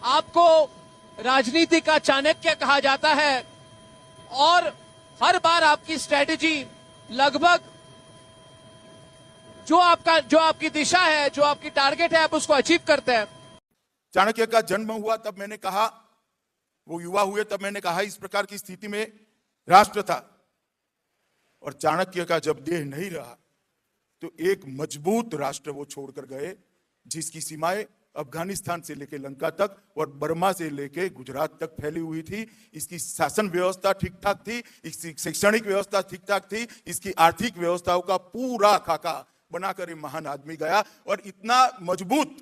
आपको राजनीति का चाणक्य कहा जाता है और हर बार आपकी स्ट्रेटेजी लगभग जो आपकी दिशा है, जो आपकी टारगेट है, आप उसको अचीव करते हैं। चाणक्य का जन्म हुआ तब मैंने कहा, वो युवा हुए तब मैंने कहा, इस प्रकार की स्थिति में राष्ट्र था। और चाणक्य का जब देह नहीं रहा तो एक मजबूत राष्ट्र वो छोड़कर गए, जिसकी सीमाएं अफगानिस्तान से लेकर लंका तक और बर्मा से लेकर गुजरात तक फैली हुई थी। इसकी शासन व्यवस्था ठीक ठाक थी, इसकी शैक्षणिक व्यवस्था ठीक ठाक थी, इसकी आर्थिक व्यवस्थाओं का पूरा खाका बनाकर ये महान आदमी गया और इतना मजबूत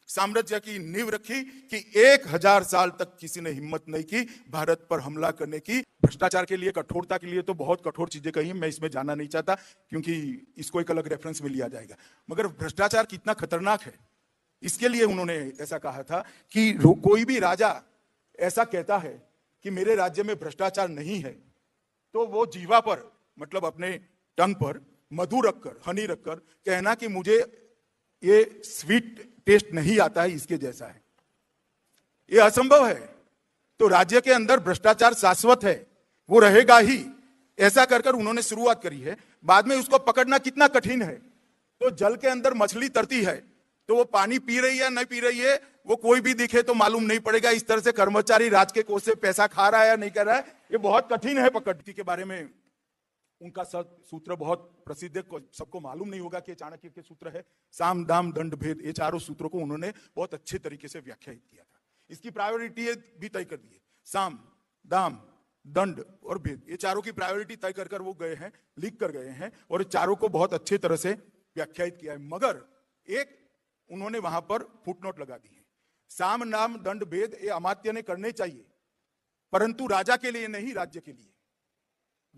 साम्राज्य की नींव रखी कि 1000 साल तक किसी ने हिम्मत नहीं की भारत पर हमला करने की। भ्रष्टाचार के लिए, कठोरता के लिए तो बहुत कठोर चीजें कही, मैं इसमें जाना नहीं चाहता क्योंकि इसको एक अलग रेफरेंस में लिया जाएगा। मगर भ्रष्टाचार कितना खतरनाक है, इसके लिए उन्होंने ऐसा कहा था कि कोई भी राजा ऐसा कहता है कि मेरे राज्य में भ्रष्टाचार नहीं है, तो वो जीवा पर, मतलब अपने टंग पर मधु रखकर, हनी रखकर कहना कि मुझे ये स्वीट टेस्ट नहीं आता है, इसके जैसा है, ये असंभव है। तो राज्य के अंदर भ्रष्टाचार शाश्वत है, वो रहेगा ही। ऐसा कर कर उन्होंने शुरुआत करी है। बाद में उसको पकड़ना कितना कठिन है। तो जल के अंदर मछली तरती है तो वो पानी पी रही है नहीं पी रही है, वो कोई भी दिखे तो मालूम नहीं पड़ेगा। इस तरह से कर्मचारी राज के कोष से पैसा खा रहा है या नहीं कर रहा है, ये बहुत कठिन है पकड़ने के बारे में। उनका सूत्र बहुत प्रसिद्ध है, सबको मालूम नहीं होगा कि चाणक्य के सूत्र है साम दाम दंड भेद। ये चारों सूत्रों को उन्होंने बहुत अच्छे तरीके से व्याख्यायित किया था। इसकी प्रायोरिटी भी तय कर दी है, साम दाम दंड और भेद, ये चारों की प्रायोरिटी तय कर कर वो गए हैं, लिख कर गए हैं और चारों को बहुत अच्छे तरह से व्याख्यायित किया है। मगर एक उन्होंने वहां पर फुटनोट लगा दी है, साम नाम दंड भेद ये अमात्य ने करने चाहिए, परंतु राजा के लिए नहीं, राज्य के लिए,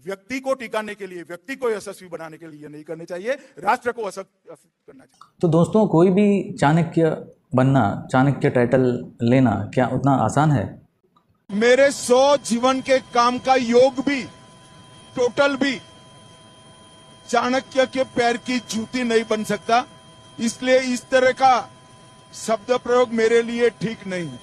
व्यक्ति को टिकाने के लिए, व्यक्ति को यशस्वी बनाने के लिए नहीं करने चाहिए, राष्ट्र को यशस्वी करना चाहिए। तो दोस्तों, कोई भी चाणक्य बनना, चाणक्य टाइटल लेना क्या उतना आसान है? मेरे 100 जीवन के काम का योग भी, टोटल भी, चाणक्य के पैर की जूती नहीं बन सकता। इसलिए इस तरह का शब्द प्रयोग मेरे लिए ठीक नहीं है।